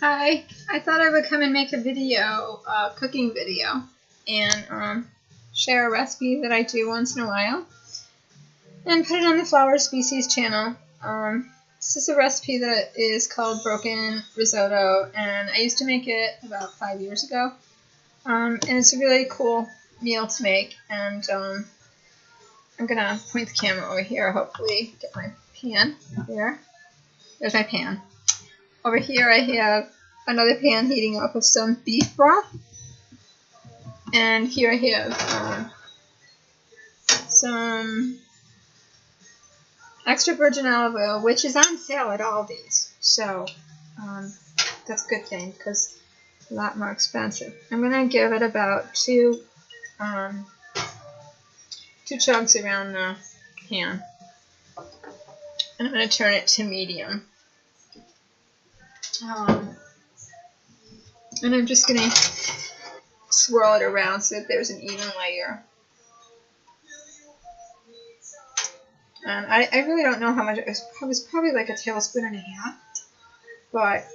Hi, I thought I would come and make a video, cooking video, and share a recipe that I do once in a while, and put it on the Flower Species channel. This is a recipe that is called broken risotto, and I used to make it about 5 years ago, and it's a really cool meal to make, and I'm going to point the camera over here, hopefully get my pan there. There's my pan. Over here I have another pan heating up with some beef broth. And here I have some extra virgin olive oil, which is on sale at Aldi's. So that's a good thing because it's a lot more expensive. I'm going to give it about two chugs around the pan. And I'm going to turn it to medium. And I'm just going to swirl it around so that there's an even layer. And I really don't know how much it was. It was probably like a tablespoon and a half. But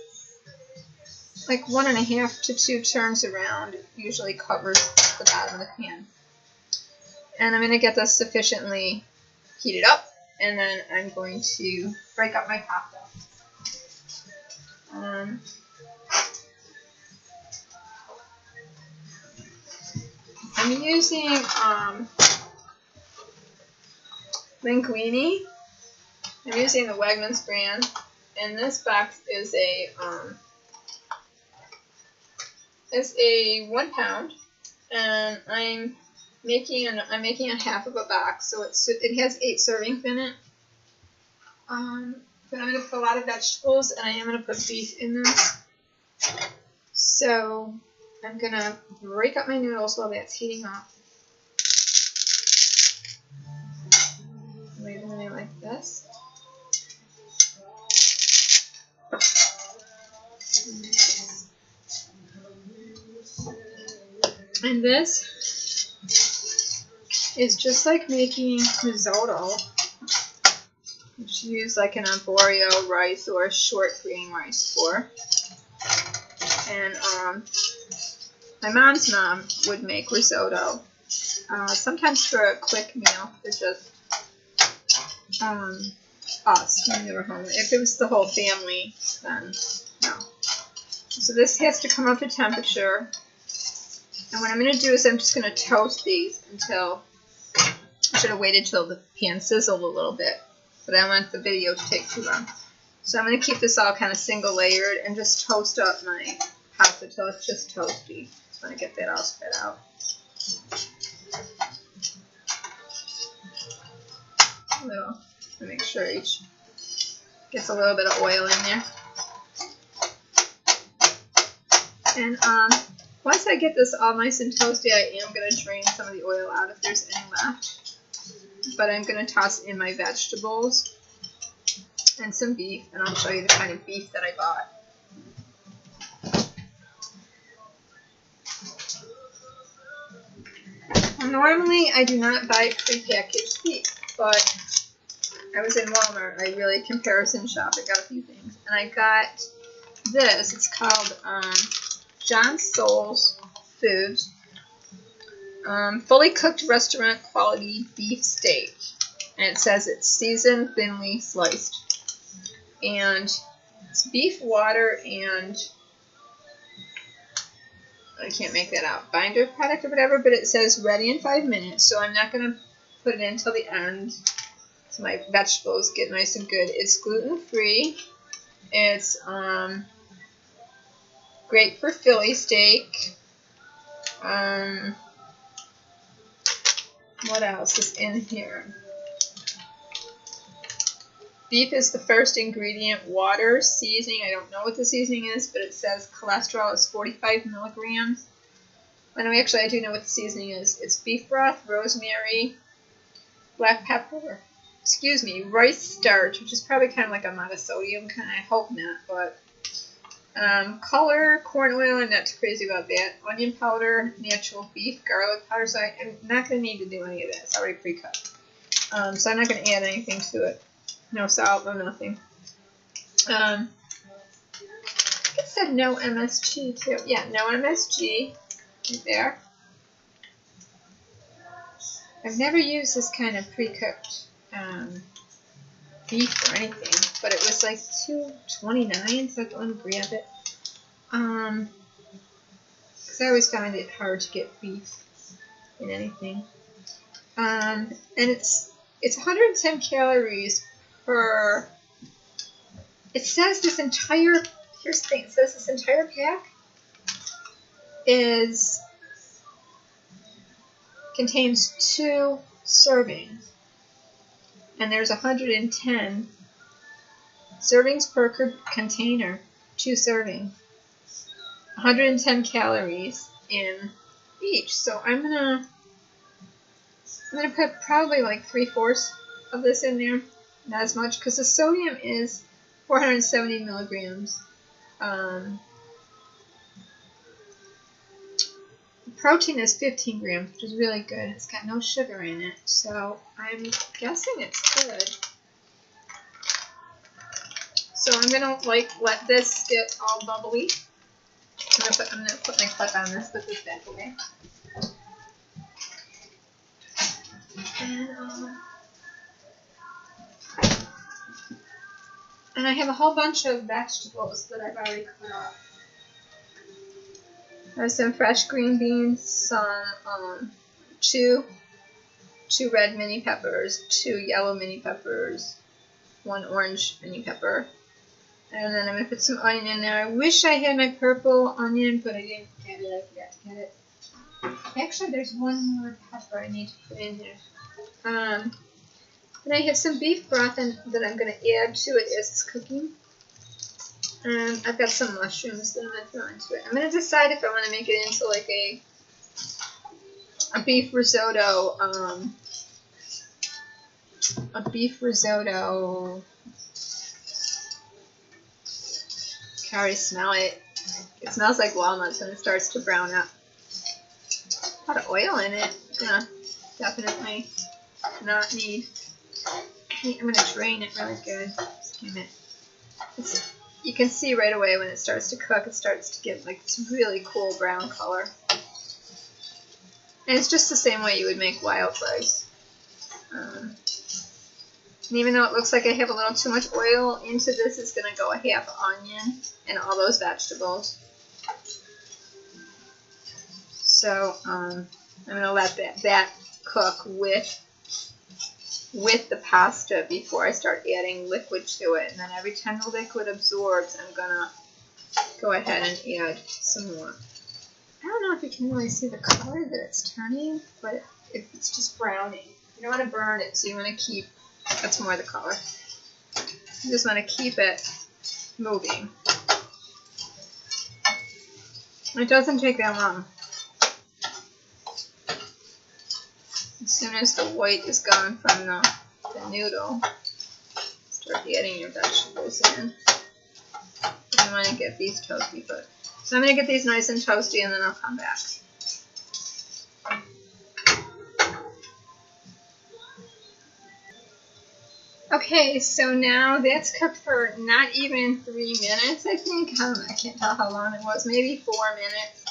like 1.5 to 2 turns around usually covers the bottom of the pan. And I'm going to get this sufficiently heated up. And then I'm going to break up my pasta. I'm using Linguini. I'm using the Wegmans brand, and this box is a 1 pound, and I'm making a half of a box, so it has 8 servings in it. But I'm going to put a lot of vegetables, and I am going to put beef in this. So I'm going to break up my noodles while that's heating up. Lay them in there like this. And this is just like making risotto, which you use like an arborio rice or a short grain rice for. And my mom's mom would make risotto, sometimes for a quick meal, for just us when they were home. If it was the whole family, then no. So this has to come up to temperature. And what I'm going to do is I'm just going to toast these until, I should have waited till the pan sizzled a little bit, but I don't want the video to take too long. So I'm going to keep this all kind of single layered and just toast up my pasta till it's just toasty. Just want to get that all spread out. A little, to make sure each gets a little bit of oil in there. And once I get this all nice and toasty, I am going to drain some of the oil out if there's any left. But I'm going to toss in my vegetables and some beef, and I'll show you the kind of beef that I bought. Well, normally I do not buy prepackaged beef, but I was in Walmart. I really comparison shop. I got a few things, and I got this. It's called John Souls Foods fully cooked restaurant quality beef steak, and it says it's seasoned, thinly sliced, and it's beef water and I can't make that out, binder product or whatever, but it says ready in 5 minutes, so I'm not going to put it in until the end so my vegetables get nice and good. It's gluten free. It's great for Philly steak. What else is in here? Beef is the first ingredient. Water, seasoning. I don't know what the seasoning is, but it says cholesterol is 45 milligrams. Anyway, actually, I do know what the seasoning is. It's beef broth, rosemary, black pepper, rice starch, which is probably kind of like a monosodium kind. I hope not, but color, corn oil. I'm not too crazy about that. Onion powder, natural beef, garlic powder. So I'm not going to need to do any of that. It's already pre-cut. So I'm not going to add anything to it. No salt, no nothing. It's said no MSG too. Yeah, no MSG right there. I've never used this kind of pre-cooked beef or anything, but it was like $2.29, so I thought I'd grab it. Because I always find it hard to get beef in anything. And it's 110 calories per. It says this entire. Here's the thing. It says this entire pack contains 2 servings, and there's 110 servings per container. 2 servings, 110 calories in each. So I'm gonna put probably like 3/4 of this in there, not as much, because the sodium is 470 milligrams. Protein is 15 grams, which is really good. It's got no sugar in it, so I'm guessing it's good. So I'm gonna let this get all bubbly. I'm gonna put my clip on this, put this back away. And I have a whole bunch of vegetables that I've already cut up. There's some fresh green beans, some 2 red mini peppers, 2 yellow mini peppers, 1 orange mini pepper, and then I'm gonna put some onion in there. I wish I had my purple onion, but I didn't get it. I forgot to get it. Actually, there's 1 more pepper I need to put in here. And I have some beef broth that I'm gonna add to it as it's cooking. And I've got some mushrooms that I'm going to throw into it. I'm going to decide if I want to make it into like a beef risotto, can I already smell it. It smells like walnuts when it starts to brown up. A lot of oil in it. Yeah, definitely not need. I'm going to drain it really good. Damn it. You can see right away when it starts to cook, it starts to get like this really cool brown color. And it's just the same way you would make wild rice. And even though it looks like I have a little too much oil into this, it's going to go a half onion and all those vegetables. So I'm going to let that cook with the pasta before I start adding liquid to it. And then every time the liquid absorbs, I'm going to go ahead and add some more. I don't know if you can really see the color that it's turning, but it's just browning. You don't want to burn it, so you want to keep, that's more the color. You just want to keep it moving. It doesn't take that long. As soon as the white is gone from the noodle, start adding your vegetables in. You want to get these toasty first. So I'm going to get these nice and toasty, and then I'll come back. Okay, so now that's cooked for not even 3 minutes, I think. I can't tell how long it was, maybe 4 minutes.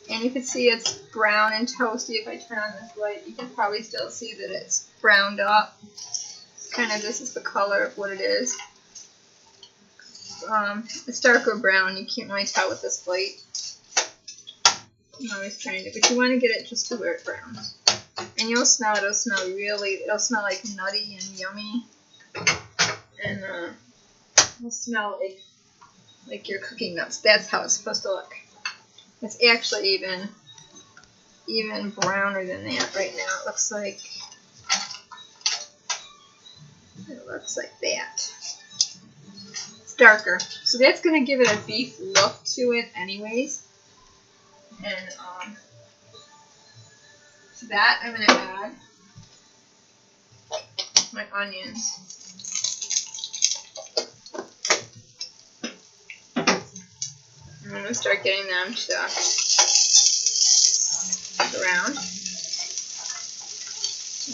And you can see it's brown and toasty. If I turn on this light, you can probably still see that it's browned up. Kind of, this is the color of what it is. It's darker brown. You can't really tell with this light. I'm always trying to, but you want to get it just to where it browns. And you'll smell it. It'll smell like nutty and yummy. And it'll smell like you're cooking nuts. That's how it's supposed to look. It's actually even browner than that right now. It looks like that. It's darker. So that's going to give it a beef look to it anyways. And to that I'm going to add my onions. I'm going to start getting them to brown.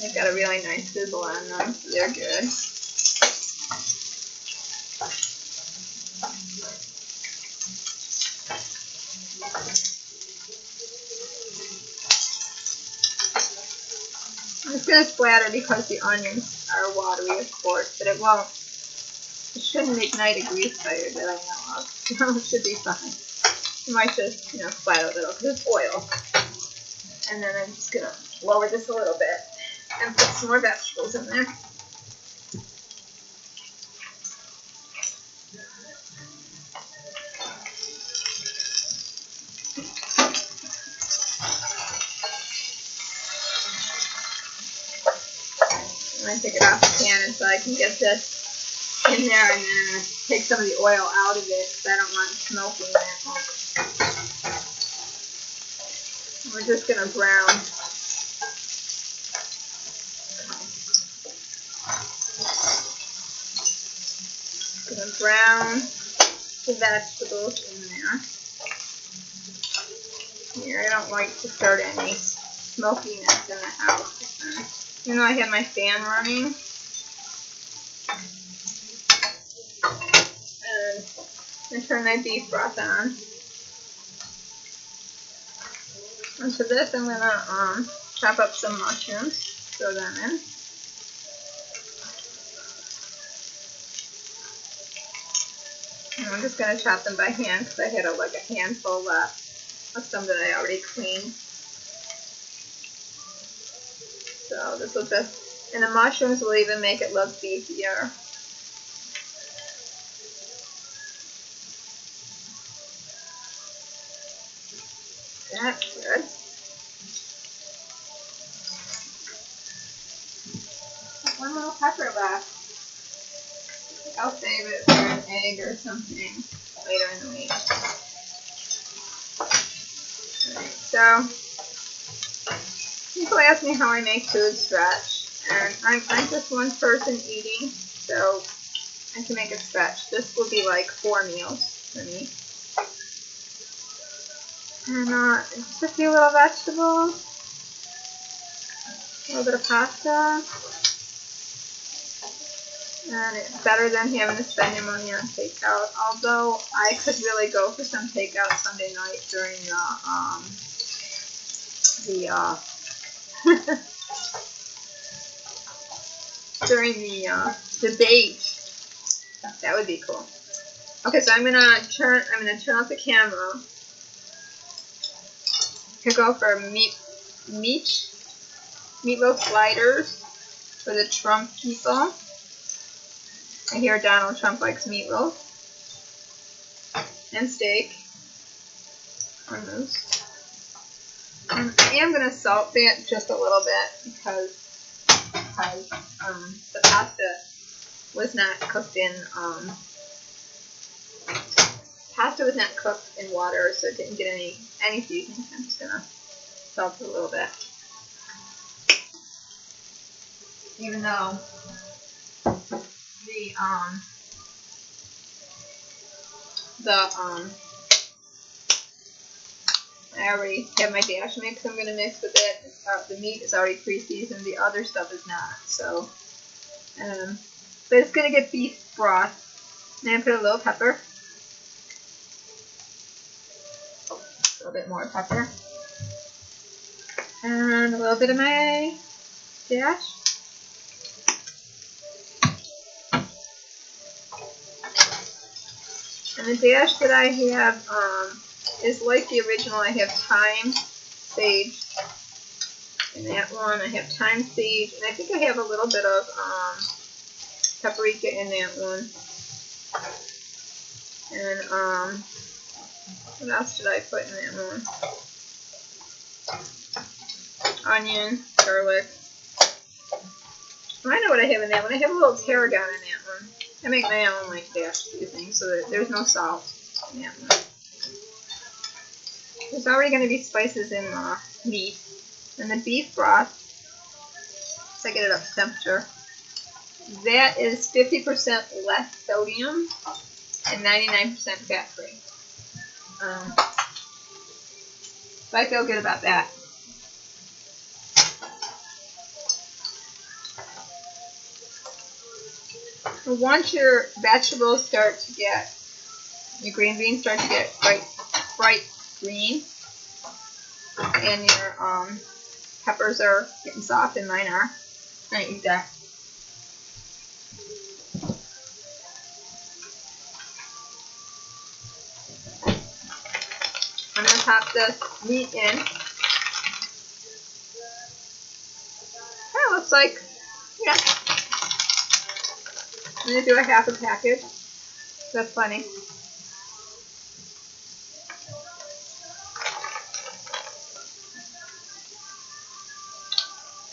They've got a really nice sizzle on them, so they're good. It's going to splatter because the onions are watery, of course, but it won't. It shouldn't ignite a grease fire that I know of. So it should be fine. You might just, splatter a little because it's oil. And then I'm just going to lower this a little bit and put some more vegetables in there. I'm going to take it off the pan so I can get this in there and then take some of the oil out of it because I don't want it smoking that much. We're just going to brown. Going to brown the vegetables in there. Here, I don't like to start any smokiness in the house. Even though I have my fan running. And I turn my beef broth on. And to this I'm going to chop up some mushrooms. Throw them in. And I'm just going to chop them by hand because I had like a handful left of some that I already cleaned. So this will just, and the mushrooms will even make it look beefier. That's good. One little pepper left. I'll save it for an egg or something later in the week. Alright, so people ask me how I make food stretch, and I'm just one person eating, so I can make it stretch. This will be like 4 meals for me. And just a few little vegetables, a little bit of pasta, and it's better than having to spend your money on takeout. Although I could really go for some takeout Sunday night during during the debate. That would be cool. Okay, so I'm gonna turn off the camera. Could go for meatloaf sliders for the Trump people. I hear Donald Trump likes meatloaf and steak or moose. And I am going to salt that just a little bit because the pasta was not cooked in water, so it didn't get any seasoning. I'm just gonna salt it a little bit, even though I already have my dash mix I'm gonna mix with it. The meat is already pre-seasoned. The other stuff is not. So, but it's gonna get beef broth. And I put a little pepper. A little bit more pepper, and a little bit of my dash, and the dash that I have is like the original. I have thyme, sage in that one. I have thyme, sage, and I think I have a little bit of paprika in that one. And what else did I put in that one? Onion, garlic. I know what I have in that one. I have a little tarragon in that one. I make my own like dash seasoning, so that there's no salt in that one. There's already going to be spices in the meat. And the beef broth, so I get it up to temperature, that is 50% less sodium and 99% fat-free. So I feel good about that. Once your vegetables start to get, your green beans start to get bright green and your peppers are getting soft, and mine are. I eat that. I'm going to pop the meat in. Kind of looks like, yeah. I'm going to do a half a package. That's plenty.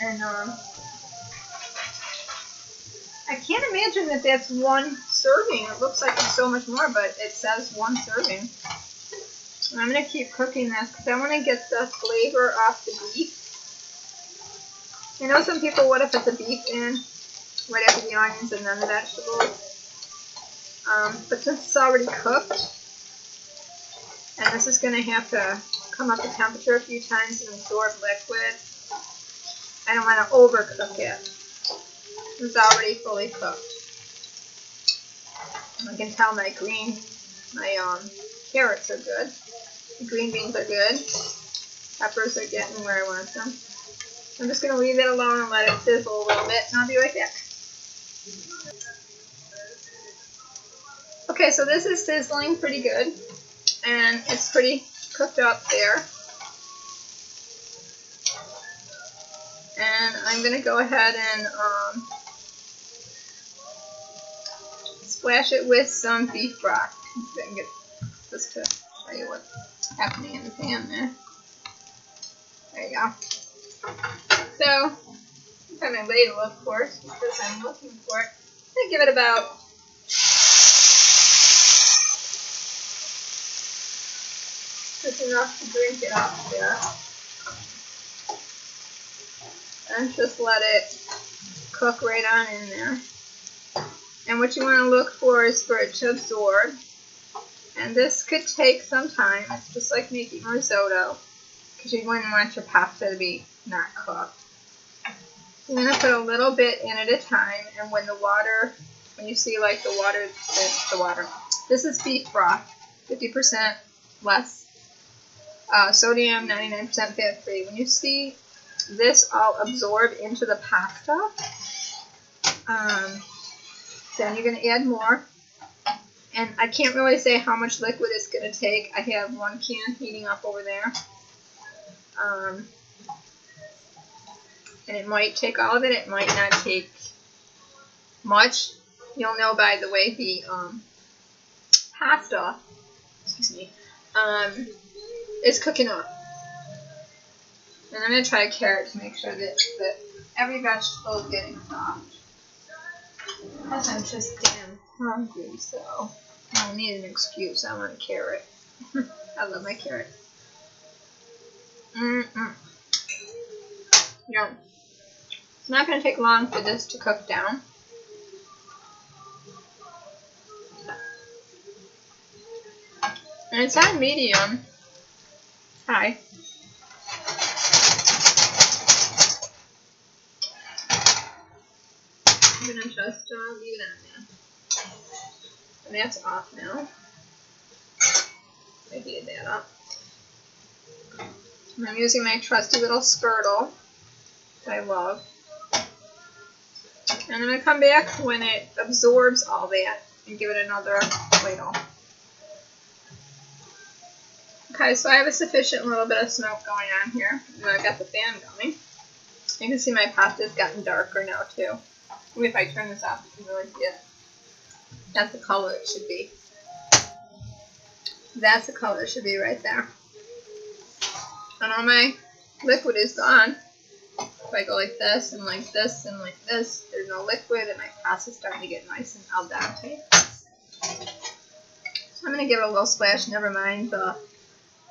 And I can't imagine that that's one serving. It looks like it's so much more, but it says one serving. And I'm going to keep cooking this because I want to get the flavor off the beef. I know some people would have put the beef in right after the onions and then the vegetables. But since it's already cooked, and this is going to have to come up to temperature a few times and absorb liquid, I don't want to overcook it. It's already fully cooked. I can tell my carrots are good. The green beans are good. Peppers are getting where I want them. I'm just going to leave it alone and let it sizzle a little bit, and I'll be right back. Okay, so this is sizzling pretty good, and it's pretty cooked up there. And I'm going to go ahead and splash it with some beef broth. So I can get this to show you what's happening in the pan there. There you go. So, I've got my ladle, of course, because I'm looking for it. I'm going to give it about just enough to drink it up there. And just let it cook right on in there. And what you want to look for is for it to absorb. And this could take some time. It's just like making risotto, because you wouldn't want your pasta to be not cooked. So you're going to put a little bit in at a time, and when you see like the water, this is beef broth, 50% less sodium, 99% fat free. When you see this all absorb into the pasta, then you're going to add more. And I can't really say how much liquid it's going to take. I have 1 can heating up over there. And it might take all of it. It might not take much. You'll know by the way the pasta, is cooking up. And I'm going to try a carrot to make sure that every vegetable is getting soft. Because I'm just damn hungry, so I don't need an excuse. I want a carrot. I love my carrot. Yeah. It's not going to take long for this to cook down. And it's on medium high. I'm going to just leave it on there. And that's off now. I heated that up. And I'm using my trusty little spurtle that I love. And I'm going to come back when it absorbs all that and give it another ladle. Okay, so I have a sufficient little bit of smoke going on here. And I've got the fan going. You can see my pasta's gotten darker now too. Maybe if I turn this off, you can really see it. That's the color it should be. That's the color it should be right there. And all my liquid is gone. If I go like this and like this and like this, there's no liquid and my pasta's starting to get nice and al dente. So I'm going to give it a little splash, never mind the...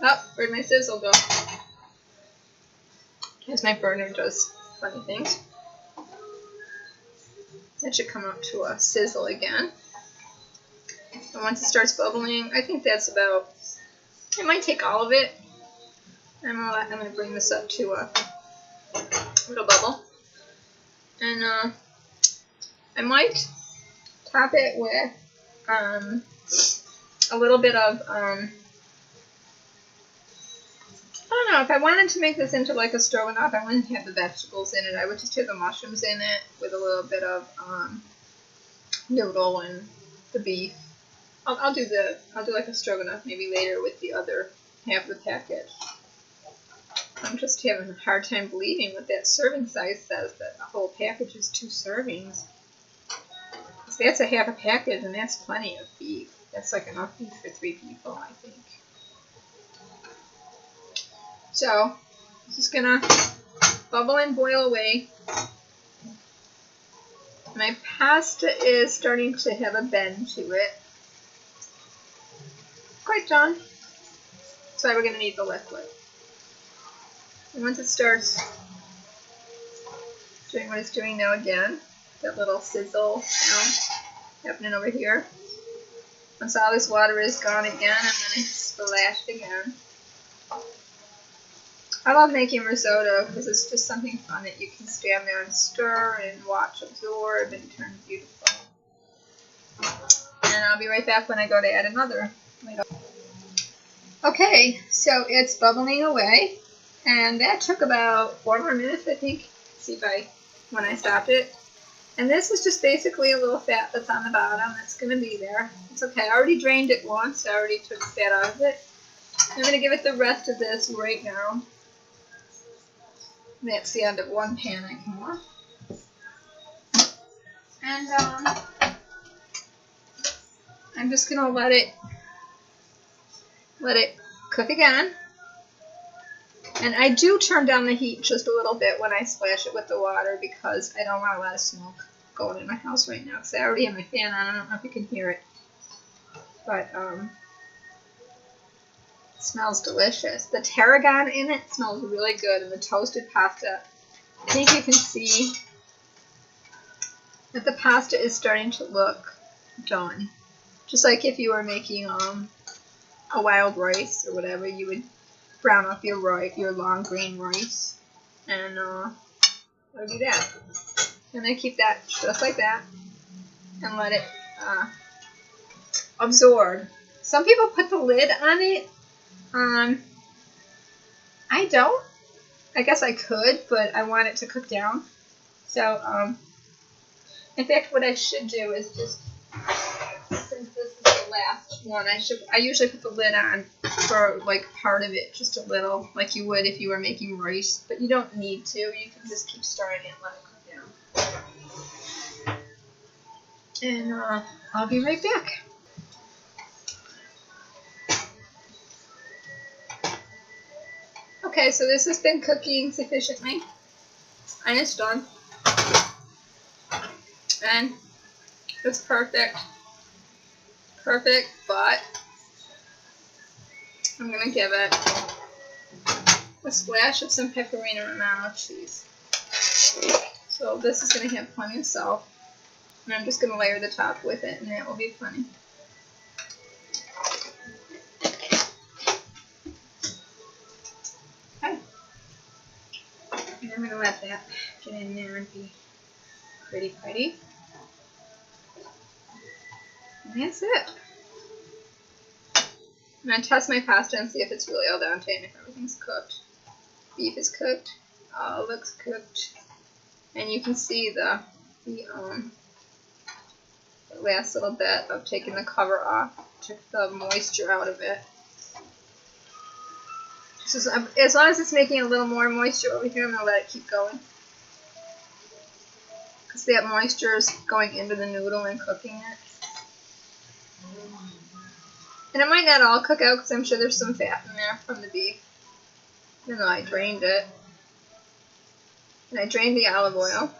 Oh, where'd my sizzle go? Because my burner does funny things. That should come up to a sizzle again. And once it starts bubbling, I think that's about... It might take all of it. I'm going to bring this up to a little bubble. And I might top it with a little bit of I don't know, if I wanted to make this into like a stroganoff, I wouldn't have the vegetables in it. I would just have the mushrooms in it with a little bit of noodle and the beef. I'll do like a stroganoff maybe later with the other half of the package. I'm just having a hard time believing what that serving size says, that the whole package is 2 servings. So that's a half a package, and that's plenty of beef. That's like enough beef for 3 people, I think. So, I'm just gonna bubble and boil away. My pasta is starting to have a bend to it. Quite done. So we're gonna need the liquid. And once it starts doing what it's doing now again, that little sizzle sound happening over here. Once all this water is gone again, I'm gonna splash it again. I love making risotto because it's just something fun that you can stand there and stir and watch absorb and turn beautiful. And I'll be right back when I go to add another. Okay, so it's bubbling away, and that took about 4 more minutes, I think. See when I stopped it. And this is just basically a little fat that's on the bottom that's going to be there. It's okay. I already drained it once. I already took the fat out of it. I'm going to give it the rest of this right now. That's the end of one pan I can wash. And I'm just gonna let it cook again. And I do turn down the heat just a little bit when I splash it with the water because I don't want a lot of smoke going in my house right now. Because I already have my fan on. I don't know if you can hear it, but it smells delicious. The tarragon in it smells really good, and the toasted pasta. I think you can see that the pasta is starting to look done. Just like if you were making a wild rice or whatever, you would brown up your long grain rice, and I'll do that. And then keep that just like that, and let it absorb. Some people put the lid on it. I don't. I guess I could, but I want it to cook down. So, in fact, what I should do is just, since this is the last one, I usually put the lid on for like part of it, just a little, like you would if you were making rice. But you don't need to. You can just keep stirring it and let it cook down. And I'll be right back. Okay, so this has been cooking sufficiently, and it's done. And it's perfect, but I'm going to give it a splash of some pecorino romano cheese. So this is going to have plenty of salt, and I'm just going to layer the top with it, and that will be plenty. Okay. And I'm going to let that get in there and be pretty. And that's it. I'm going to test my pasta and see if it's really al dente and if everything's cooked. Beef is cooked. All looks cooked. And you can see the last little bit of taking the cover off. Took the moisture out of it. So as long as it's making a little more moisture over here, I'm going to let it keep going. Because that moisture is going into the noodle and cooking it. And it might not all cook out because I'm sure there's some fat in there from the beef. Even though I drained it. And I drained the olive oil.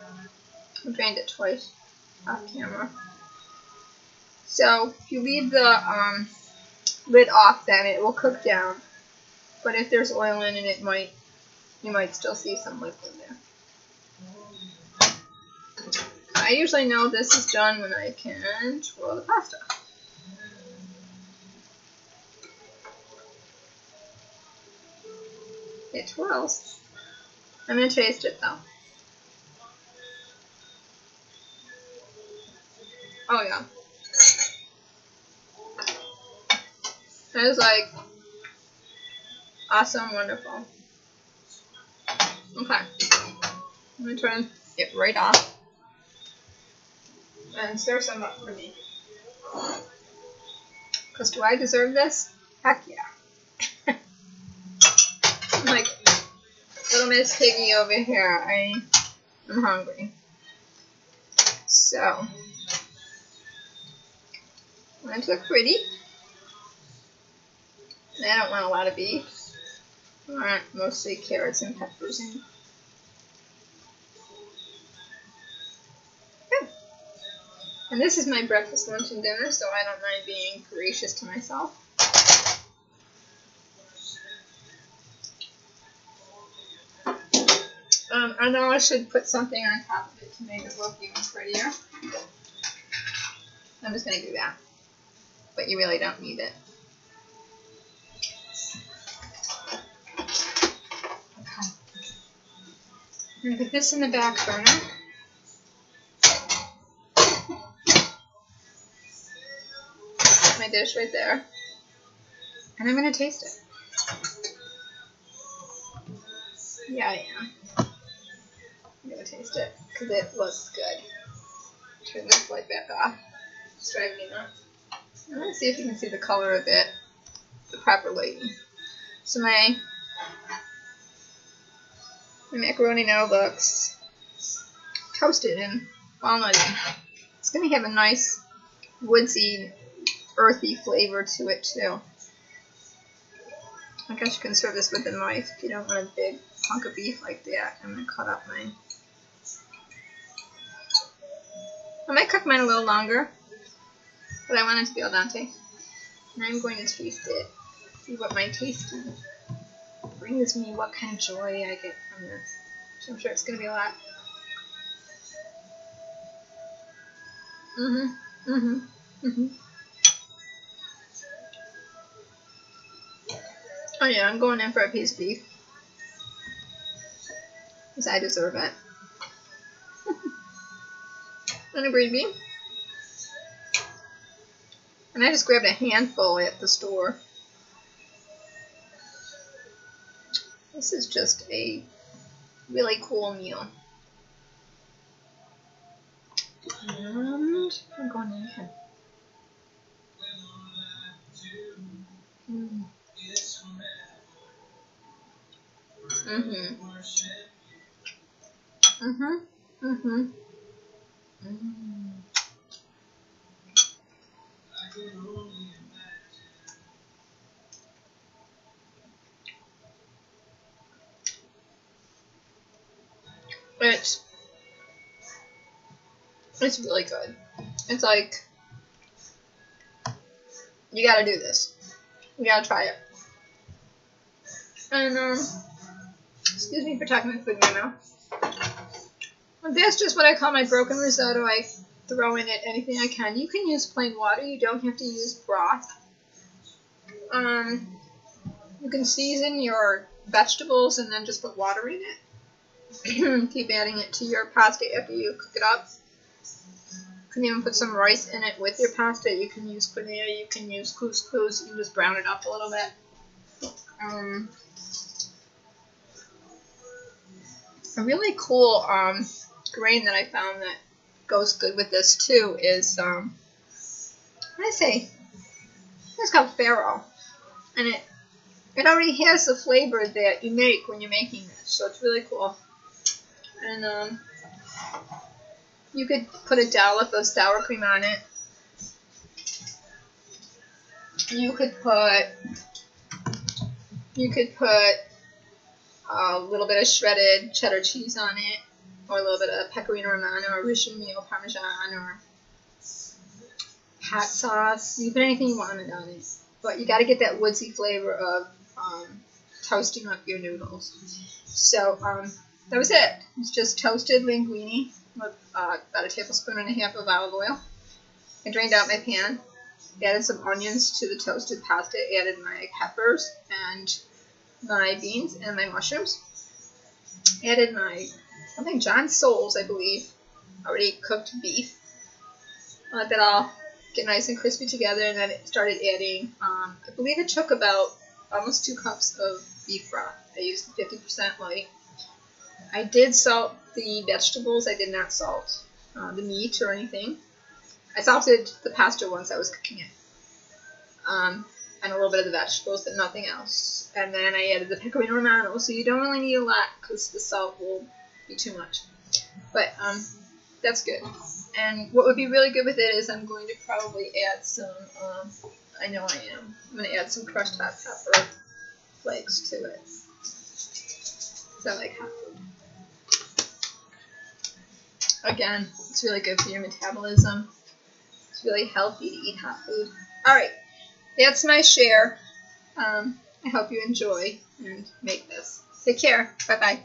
I drained it twice off camera. So if you leave the lid off, then it will cook down. But if there's oil in it, you might still see some liquid there. I usually know this is done when I can twirl the pasta. It twirls. I'm going to taste it though. Oh yeah. It is like Awesome, wonderful. Okay. I'm going to turn it right off and stir some up for me. Because do I deserve this? Heck yeah. Like little Miss Piggy over here. I'm hungry. So, I want to look pretty. And I don't want a lot of beef. I want mostly carrots and peppers in. Yeah. And this is my breakfast, lunch, and dinner, so I don't mind being gracious to myself. I know I should put something on top of it to make it look even prettier. I'm just going to do that. But you really don't need it. Okay. I'm going to put this in the back burner. Put my dish right there. And I'm going to taste it. Yeah, I am. I'm going to taste it because it looks good. Turn this light back off. It's driving me nuts. I'm going to see if you can see the color of it, the proper lighting. So my macaroni now looks toasted and walnutty. It's going to have a nice woodsy, earthy flavor to it too. I guess you can serve this with a knife if you don't want a big hunk of beef like that. I'm going to cut up mine. I might cook mine a little longer, but I want it to be al dente. And I'm going to taste it. See what my tasting brings me, what kind of joy I get from this. So I'm sure it's going to be a lot. Oh yeah, I'm going in for a piece of beef. Because I deserve it. And a green bean. And I just grabbed a handful at the store. This is just a really cool meal. And I'm going in here. It's really good. It's like, you gotta do this. You gotta try it. And, excuse me for talking with food in my mouth. And that's just what I call my broken risotto. I throw in it anything I can. You can use plain water. You don't have to use broth. You can season your vegetables and then just put water in it. Keep adding it to your pasta after you cook it up. You can even put some rice in it with your pasta. You can use quinoa, you can use couscous, you can just brown it up a little bit. A really cool grain that I found that goes good with this too is, what did I say? It's called farro. And it already has the flavor that you make when you're making this, so it's really cool. And you could put a dollop of sour cream on it. You could put a little bit of shredded cheddar cheese on it, or a little bit of pecorino romano, or Richemont Parmesan, or hot sauce. You can put anything you want on it, but you got to get that woodsy flavor of toasting up your noodles. So that was it. It's just toasted linguine with about a tablespoon and a half of olive oil. I drained out my pan, added some onions to the toasted pasta, added my peppers and my beans and my mushrooms. Added my, I think John Souls, I believe, already cooked beef. Let that all get nice and crispy together, and then it started adding, I believe it took about almost 2 cups of beef broth. I used the 50% light. I did salt the vegetables. I did not salt the meat or anything. I salted the pasta once I was cooking it. And a little bit of the vegetables, but nothing else. And then I added the pecorino romano, so you don't really need a lot because the salt will be too much. But that's good. And what would be really good with it is I'm going to probably add some, I know I am. I'm going to add some crushed hot pepper flakes to it. So I like hot food. Again, it's really good for your metabolism. It's really healthy to eat hot food. Alright, that's my share. I hope you enjoy and make this. Take care. Bye-bye.